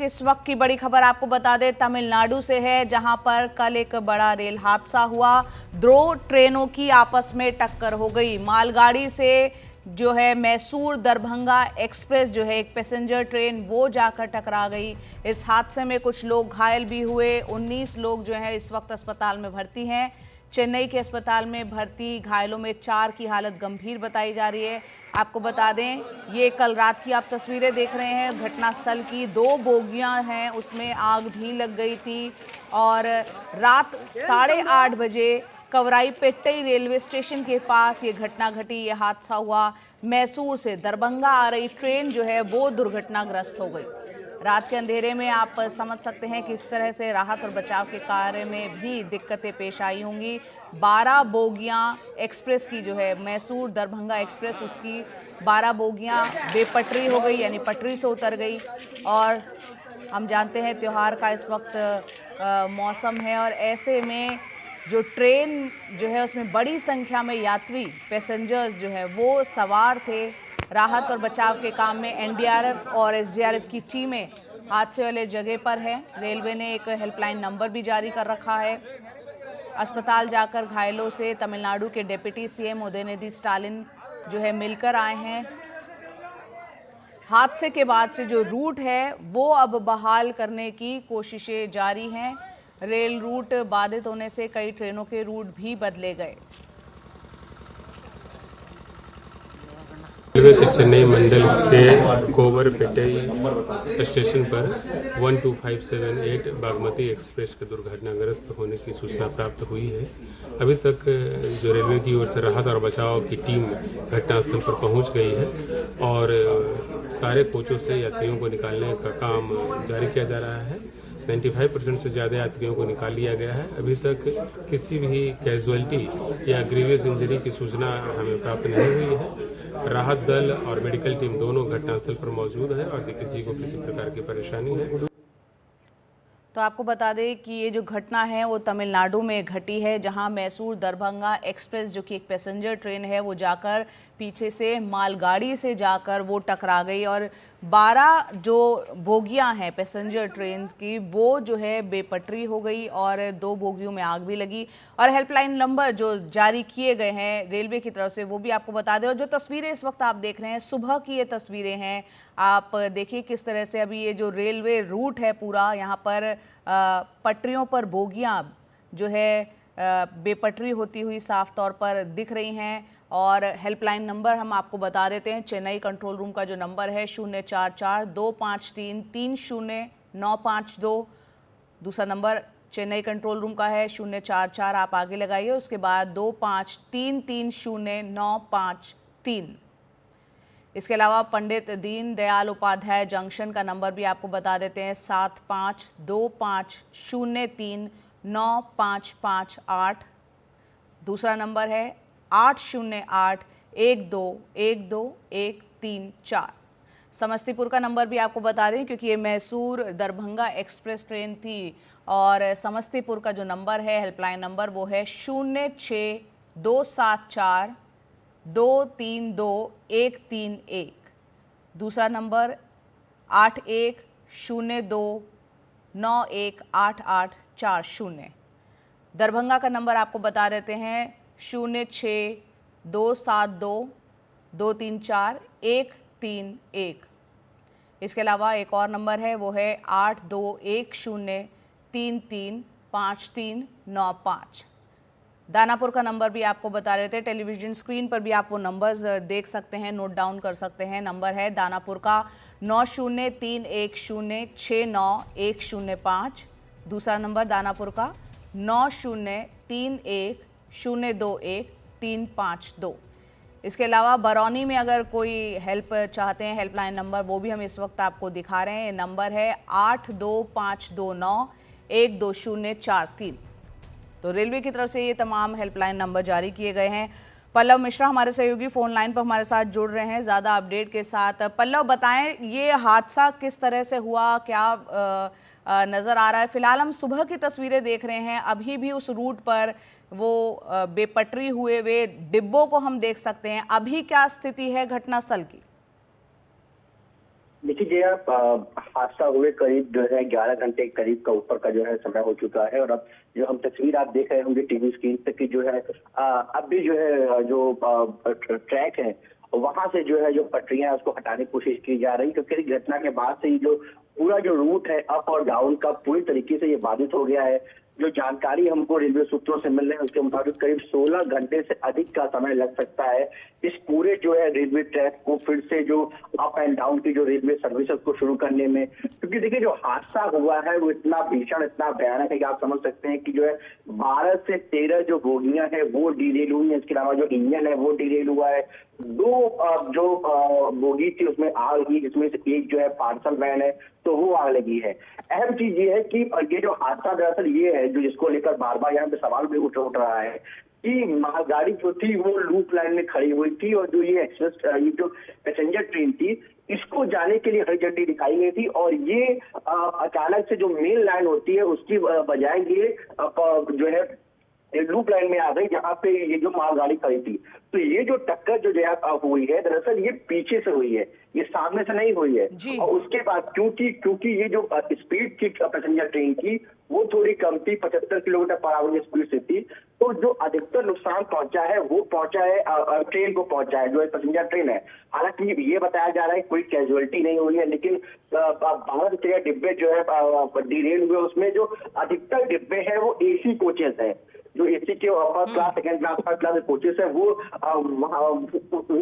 इस वक्त की बड़ी खबर आपको बता दें, तमिलनाडु से है, जहां पर कल एक बड़ा रेल हादसा हुआ। दो ट्रेनों की आपस में टक्कर हो गई। मालगाड़ी से जो है मैसूर दरभंगा एक्सप्रेस जो है एक पैसेंजर ट्रेन, वो जाकर टकरा गई। इस हादसे में कुछ लोग घायल भी हुए। 19 लोग जो है इस वक्त अस्पताल में भर्ती हैं। चेन्नई के अस्पताल में भर्ती घायलों में 4 की हालत गंभीर बताई जा रही है। आपको बता दें, ये कल रात की आप तस्वीरें देख रहे हैं घटनास्थल की। 2 बोगियां हैं, उसमें आग भी लग गई थी और रात 8:30 बजे कवराईपेट्टई रेलवे स्टेशन के पास ये घटना घटी, ये हादसा हुआ। मैसूर से दरभंगा आ रही ट्रेन जो है वो दुर्घटनाग्रस्त हो गई। रात के अंधेरे में आप समझ सकते हैं कि इस तरह से राहत और बचाव के कार्य में भी दिक्कतें पेश आई होंगी। 12 बोगियां एक्सप्रेस की जो है मैसूर दरभंगा एक्सप्रेस, उसकी 12 बोगियां बेपटरी हो गई, यानी पटरी से उतर गई। और हम जानते हैं त्योहार का इस वक्त मौसम है और ऐसे में जो ट्रेन जो है उसमें बड़ी संख्या में यात्री पैसेंजर्स जो है वो सवार थे। राहत और बचाव के काम में एनडीआरएफ और एसडीआरएफ की टीमें हादसे वाले जगह पर है। रेलवे ने एक हेल्पलाइन नंबर भी जारी कर रखा है। अस्पताल जाकर घायलों से तमिलनाडु के डिप्टी सीएम उदयनिधि स्टालिन जो है मिलकर आए हैं। हादसे के बाद से जो रूट है वो अब बहाल करने की कोशिशें जारी हैं। रेल रूट बाधित होने से कई ट्रेनों के रूट भी बदले गए। रेलवे के चेन्नई मंडल के कोवरपेट्टई स्टेशन पर 12578 बागमती एक्सप्रेस के दुर्घटनाग्रस्त होने की सूचना प्राप्त हुई है। अभी तक जो रेलवे की ओर से राहत और बचाव की टीम घटनास्थल पर पहुंच गई है और सारे कोचों से यात्रियों को निकालने का काम जारी किया जा रहा है। 95% से ज़्यादा यात्रियों को निकाल लिया गया है। अभी तक किसी भी कैजुअलिटी या ग्रीवियस इंजरी की सूचना हमें प्राप्त नहीं हुई है। राहत दल और मेडिकल टीम दोनों घटनास्थल पर मौजूद है और किसी को किसी प्रकार की परेशानी है। तो आपको बता दें कि ये जो घटना है वो तमिलनाडु में घटी है, जहां मैसूर दरभंगा एक्सप्रेस जो कि एक पैसेंजर ट्रेन है वो जाकर पीछे से मालगाड़ी से जाकर वो टकरा गई और 12 जो बोगियां हैं पैसेंजर ट्रेन की वो जो है बेपटरी हो गई और 2 बोगियों में आग भी लगी। और हेल्पलाइन नंबर जो जारी किए गए हैं रेलवे की तरफ से वो भी आपको बता दें। और जो तस्वीरें इस वक्त आप देख रहे हैं सुबह की ये तस्वीरें हैं, आप देखिए किस तरह से अभी ये जो रेलवे रूट है पूरा, यहाँ पर पटरियों पर बोगियां जो है बेपटरी होती हुई साफ तौर पर दिख रही हैं। और हेल्पलाइन नंबर हम आपको बता देते हैं, चेन्नई कंट्रोल रूम का जो नंबर है 044-253-30952। दूसरा नंबर चेन्नई कंट्रोल रूम का है 044, आप आगे लगाइए, उसके बाद 25330953। इसके अलावा पंडित दीनदयाल उपाध्याय जंक्शन का नंबर भी आपको बता देते हैं 7525039558। दूसरा नंबर है 808-1212-134। समस्तीपुर का नंबर भी आपको बता दें क्योंकि ये मैसूर दरभंगा एक्सप्रेस ट्रेन थी। और समस्तीपुर का जो नंबर है हेल्पलाइन नंबर वो है 06274-232-131। दूसरा नंबर 8102918840। दरभंगा का नंबर आपको बता देते हैं 06272-234-131। इसके अलावा एक और नंबर है वो है 8210335395। दानापुर का नंबर भी आपको बता रहे थे, टेलीविजन स्क्रीन पर भी आप वो नंबर्स देख सकते हैं, नोट डाउन कर सकते हैं। नंबर है दानापुर का 9031069105। दूसरा नंबर दानापुर का 9031021352। इसके अलावा बरौनी में अगर कोई हेल्प चाहते हैं, हेल्पलाइन नंबर वो भी हम इस वक्त आपको दिखा रहे हैं। नंबर है 82529-12043। तो रेलवे की तरफ से ये तमाम हेल्पलाइन नंबर जारी किए गए हैं। पल्लव मिश्रा हमारे सहयोगी फोन लाइन पर हमारे साथ जुड़ रहे हैं ज़्यादा अपडेट के साथ। पल्लव, बताएं ये हादसा किस तरह से हुआ, क्या नज़र आ रहा है? फिलहाल हम सुबह की तस्वीरें देख रहे हैं, अभी भी उस रूट पर वो बेपटरी हुए वे डिब्बों को हम देख सकते हैं। अभी क्या स्थिति है घटनास्थल की? देखिए जया, हादसा हुए करीब जो है 11 घंटे करीब का ऊपर का जो है समय हो चुका है। और अब जो हम तस्वीर आप देख रहे होंगे टीवी स्क्रीन पे कि जो है अब भी जो है जो ट्रैक है वहां से जो है जो पटरियां उसको हटाने की कोशिश की जा रही, क्योंकि इस घटना के बाद से ही जो पूरा जो रूट है अप और डाउन का पूरी तरीके से ये बाधित हो गया है। जो जानकारी हमको रेलवे सूत्रों से मिल रही है उसके मुताबिक करीब 16 घंटे से अधिक का समय लग सकता है इस पूरे जो है रेलवे ट्रैक को फिर से जो अप एंड डाउन की जो रेलवे सर्विसेज को शुरू करने में। क्योंकि देखिए जो हादसा हुआ है वो इतना भीषण, इतना भयानक है कि आप समझ सकते हैं कि जो है 12 से 13 जो बोगियां हैं वो डीरेल हुई है। इसके अलावा जो इंजन है वो डीरेल हुआ है। दो जो बोगी थी उसमें आग लगी, जिसमें से एक जो है पार्सल वैन है तो वो आग लगी है। अहम चीज ये है कि ये जो हादसा दरअसल ये है जो जिसको लेकर बार बार यहाँ पे सवाल भी उठ रहा है कि मालगाड़ी जो थी वो लूप लाइन में खड़ी हुई थी और जो ये एक्सप्रेस ये जो पैसेंजर ट्रेन थी इसको जाने के लिए हरी झंडी दिखाई गई थी और ये अचानक से जो मेन लाइन होती है उसकी बजाय ये जो है लूप लाइन में आ गई जहाँ पे ये जो मालगाड़ी खड़ी थी। तो ये जो टक्कर जो हुई है दरअसल ये पीछे से हुई है, ये सामने से नहीं हुई है। और उसके बाद क्योंकि ये जो स्पीड थी पैसेंजर ट्रेन की वो थोड़ी कम थी, 75 किलोमीटर पर आवर की स्पीड से थी। तो जो अधिकतर नुकसान पहुंचा है वो पहुंचा है ट्रेन को पहुंचा है, जो है पैसेंजर ट्रेन है। हालांकि ये बताया जा रहा है कोई कैजुअलिटी नहीं हुई है, लेकिन 12 से 13 डिब्बे जो है डिरेल हुए उसमें जो अधिकतर डिब्बे हैं वो एसी कोचेस है। जो एसी के first class, second class, third class coaches है वो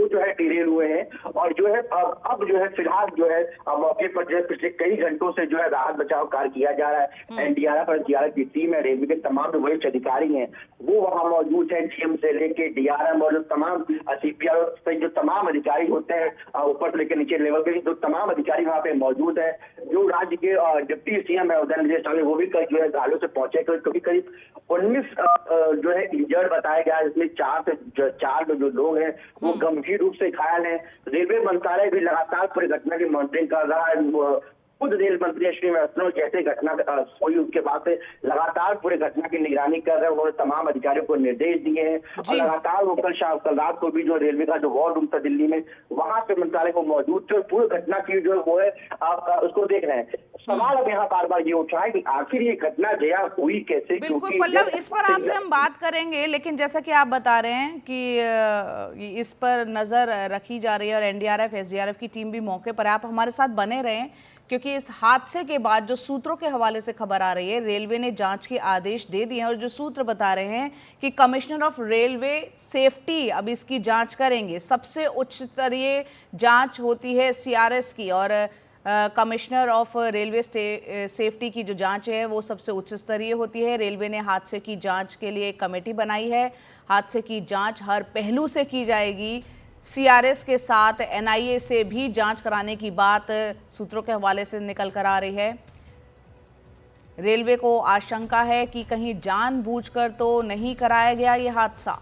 जो है डिरेल हुए हैं। और जो है अब जो है फिलहाल जो है मौके पर जो है पिछले कई घंटों से जो है राहत बचाव कार्य किया जा रहा है। एनडीआरएफ और एसडीआरएफ की टीम है, रेलवे के तमाम जो वरिष्ठ अधिकारी हैं वो वहां मौजूद है। डीएम से लेके डीआरएम और जो तमाम सीपीआर से जो तमाम अधिकारी होते हैं ऊपर से लेकर नीचे लेवल के जो तमाम अधिकारी वहां पे मौजूद है। जो राज्य के डिप्टी सीएम है उदयनिधि वो भी जो है घायलों से पहुंचे, क्योंकि करीब 19 जो है इंजर्ड बताया गया है, इसमें 4 जो लोग हैं वो गंभीर रूप से घायल हैं। रेलवे मंत्रालय भी लगातार पूरी घटना की मॉनिटरिंग कर रहा है। खुद रेल मंत्री श्री वैष्णव जैसे घटना हुई उसके बाद से लगातार पूरे घटना की निगरानी कर रहे हैं। उन्होंने तमाम अधिकारियों को निर्देश दिए हैं और लगातार वो कल रात को भी जो रेलवे का जो वॉर रूम था दिल्ली में वहां पे मंत्रालय को मौजूद थे और पूरी घटना की जो वो है आप उसको देख रहे हैं। सवाल अब यहाँ बार बार ये उठा है कि आखिर ये घटना जया हुई कैसे। बिल्कुल पल्लव, इस पर आपसे हम बात करेंगे, लेकिन जैसा कि आप बता रहे हैं कि इस पर नजर रखी जा रही है और एनडीआरएफ एसडीआरएफ की टीम भी मौके पर है। आप हमारे साथ बने रहें, क्योंकि इस हादसे के बाद जो सूत्रों के हवाले से खबर आ रही है, रेलवे ने जांच के आदेश दे दिए हैं और जो सूत्र बता रहे हैं कि कमिश्नर ऑफ रेलवे सेफ्टी अब इसकी जांच करेंगे। सबसे उच्च स्तरीय जांच होती है सीआरएस की और कमिश्नर ऑफ रेलवे सेफ्टी की जो जांच है वो सबसे उच्च स्तरीय होती है। रेलवे ने हादसे की जांच के लिए एक कमेटी बनाई है। हादसे की जांच हर पहलू से की जाएगी। सीआरएस के साथ एनआईए से भी जांच कराने की बात सूत्रों के हवाले से निकल कर आ रही है। रेलवे को आशंका है कि कहीं जानबूझकर तो नहीं कराया गया ये हादसा।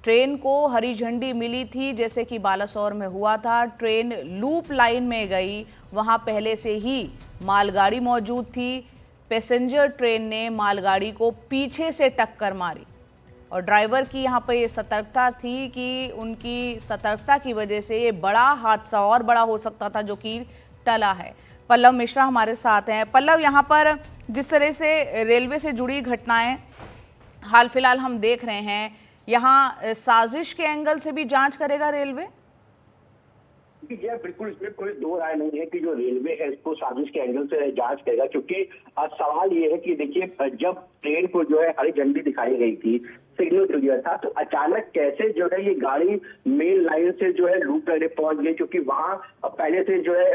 ट्रेन को हरी झंडी मिली थी जैसे कि बालासोर में हुआ था। ट्रेन लूप लाइन में गई, वहां पहले से ही मालगाड़ी मौजूद थी। पैसेंजर ट्रेन ने मालगाड़ी को पीछे से टक्कर मारी और ड्राइवर की यहाँ पर ये सतर्कता थी कि उनकी सतर्कता की वजह से ये बड़ा हादसा और बड़ा हो सकता था, जो कि टला है। पल्लव मिश्रा हमारे साथ हैं। पल्लव, यहाँ पर जिस तरह से रेलवे से जुड़ी घटनाएं हाल फिलहाल हम देख रहे हैं, यहाँ साजिश के एंगल से भी जांच करेगा रेलवे? बिल्कुल, इसमें कोई दो राय नहीं है कि जो रेलवे है इसको साजिश के एंगल से जांच करेगा। क्योंकि सवाल ये है कि देखिए जब ट्रेन को जो है हरी झंडी दिखाई गई थी, सिग्नल क्लियर था, तो अचानक कैसे जो है ये गाड़ी मेन लाइन से जो है लूप लाइन पहुंच गई, क्योंकि वहां पहले से जो है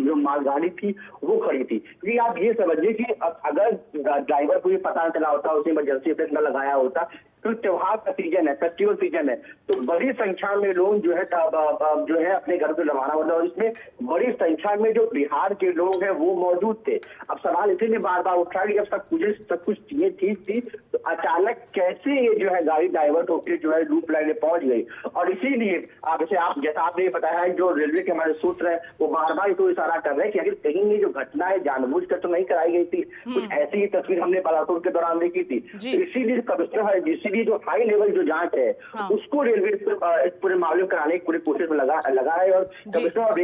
जो मालगाड़ी थी वो खड़ी थी। क्योंकि आप ये समझिए कि अगर ड्राइवर को ये पता न चला होता, उसे इमरजेंसी ब्रेक न लगाया होता, तो त्योहार का सीजन है, फेस्टिवल सीजन है, तो बड़ी संख्या में लोग जो है अपने घर से रवाना होता है और इसमें बड़ी संख्या में जो बिहार के लोग हैं वो मौजूद थे। अब सवाल इसीलिए बार बार उठा कि जब सब कुछ चीजें ठीक थी तो अचानक कैसे ये जो है गाड़ी डाइवर्ट होकर जो है लूप लाइन में पहुंच गई। और इसीलिए जैसा आपने बताया है, जो रेलवे के हमारे सूत्र है वो बार बार इसको इशारा कर रहे हैं कि अगर कहीं ये जो घटना है जानबूझकर तो नहीं कराई गई थी, कुछ ऐसी ही तस्वीर हमने बालासोर के दौरान देखी थी। इसीलिए कमिश्नर है, इसीलिए जो हाई लेवल जो जांच है उसको रेलवे इस पूरे मामले में कराने की पूरी कोशिश में लगा है। और कमिश्नर और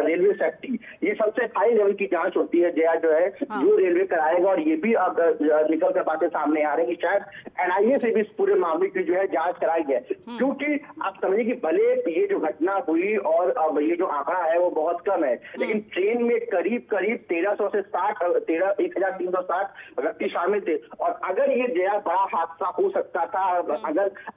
रेलवे सेफ्टी ये सबसे हाई लेवल की जांच होती है जया, जो है जो रेलवे कराएगा। और ये भी अब निकल कर बातें सामने आ रही है कि शायद एनआईए से भी इस पूरे मामले की जो है जांच कराई जाए, क्योंकि आप समझिए कि भले ये जो घटना हुई और अब ये जो आंकड़ा है वो बहुत कम है, लेकिन ट्रेन में करीब 1300 से 1360 व्यक्ति शामिल थे। और अगर ये जया बड़ा हादसा हो सकता था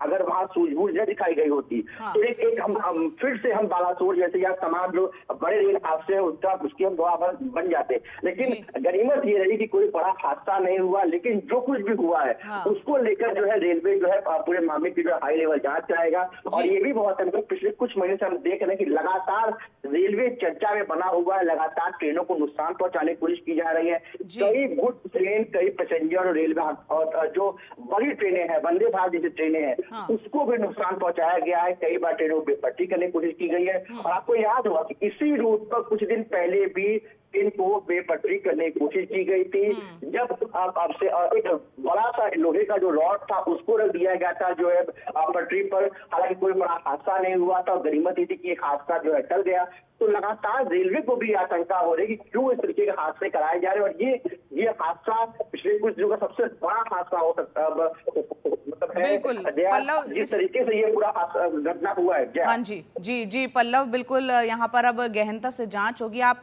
अगर वहां सूझबूझ न दिखाई गई होती। तो एक हम फिर से हम बालासोर जैसे या तमाम जो बड़े रेल हादसे हैं उसके हम गवाह बन जाते। लेकिन गनीमत ये रही कि कोई बड़ा हादसा नहीं हुआ, लेकिन जो कुछ भी हुआ है उसको लेकर जो है रेलवे जो है पूरे मामले की जो है हाई लेवल जांच कराएगा। और ये भी बहुत है, पिछले कुछ महीने से हम देख रहे हैं कि लगातार रेलवे चर्चा में बना हुआ है, लगातार ट्रेनों को नुकसान पहुंचाने की कोशिश की जा रही है। कई गुड्स ट्रेन, कई पैसेंजर रेलवे और जो बड़ी ट्रेनें हैं, वंदे भारत जैसी ट्रेनें हैं, उसको भी नुकसान पहुंचाया गया है। कई बार ट्रेनों को बेपटरी करने की कोशिश की गई है। और आपको याद होगा कि इसी रूट पर कुछ दिन पहले भी इनको बेपटरी करने की कोशिश की गई थी, जब आपसे एक बड़ा सा लोहे का जो रॉड था उसको रख दिया गया था जो है पटरी पर। हालांकि कोई बड़ा हादसा नहीं हुआ था, गनीमत ये थी कि एक हादसा जो है टल गया। तो लगातार रेलवे को भी आशंका हो रही है कि क्यों इस तरीके के हादसे कराए जा रहे हैं। और ये हादसा पिछले कुछ दिनों का सबसे बड़ा हादसा हो सकता मतलब है। बिल्कुल पल्लव, जिस तरीके से ये पूरा घटना हुआ है। हाँ जी पल्लव, बिल्कुल यहाँ पर अब गहनता से जांच होगी। आप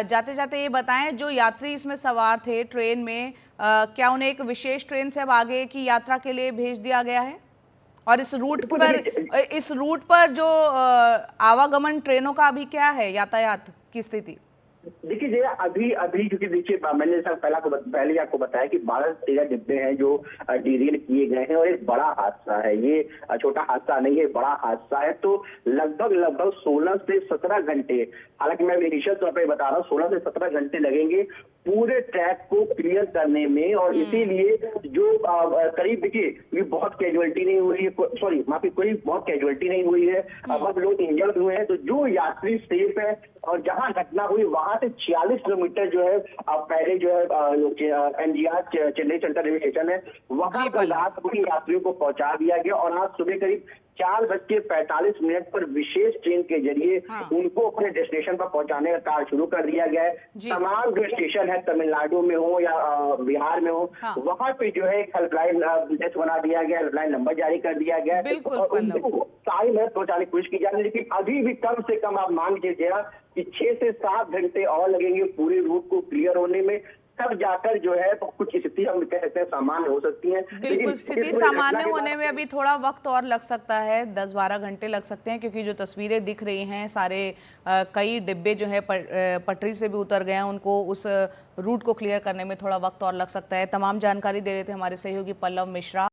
जाते जाते ये बताएं, जो यात्री इसमें सवार थे ट्रेन में, क्या उन्हें एक विशेष ट्रेन से अब आगे की यात्रा के लिए भेज दिया गया है? और इस रूट पर जो आवागमन ट्रेनों का अभी क्या है, यातायात की स्थिति? देखिए जया, अभी क्योंकि देखिए मैंने पहले आपको बताया कि 12-13 डिब्बे हैं जो डीरेल किए गए हैं और एक बड़ा हादसा है। ये छोटा हादसा नहीं है, बड़ा हादसा है। तो लगभग 16 से 17 घंटे, हालांकि मैं इनिशियल तौर पर बता रहा हूँ, 16 से 17 घंटे लगेंगे पूरे ट्रैक को क्लियर करने में। और इसीलिए जो करीब देखिए बहुत कैजुअलिटी नहीं हुई है, कोई बहुत कैजुअलिटी नहीं हुई है, बहुत लोग इंजर्ड हुए हैं। तो जो यात्री सेफ है, और जहां घटना हुई वहां से 46 किलोमीटर जो है पहले जो है MGR Chennai central railway station है, वहां पर रात को यात्रियों को पहुंचा दिया गया। और आज सुबह करीब 4:45 पर विशेष ट्रेन के जरिए उनको अपने डेस्टिनेशन पर पहुंचाने का कार्य शुरू कर दिया गया है। तमाम जो स्टेशन है, तमिलनाडु में हो या बिहार में हो, वहां पे जो है हेल्पलाइन बना दिया गया, हेल्पलाइन नंबर जारी कर दिया गया है और उनको सारी मदद पहुंचाने की कोशिश की जा रही है। लेकिन अभी भी कम से कम आप मान लीजिए कि 6 से 7 घंटे और लगेंगे पूरे रूट को क्लियर होने में, तब जाकर जो है कुछ स्थिति हम कह सकते हैं सामान्य हो सकती है। बिल्कुल, स्थिति सामान्य होने में अभी थोड़ा वक्त और लग सकता है, 10-12 घंटे लग सकते हैं, क्योंकि जो तस्वीरें दिख रही हैं सारे कई डिब्बे जो है पटरी से भी उतर गए हैं, उनको उस रूट को क्लियर करने में थोड़ा वक्त और लग सकता है। तमाम जानकारी दे रहे थे हमारे सहयोगी पल्लव मिश्रा।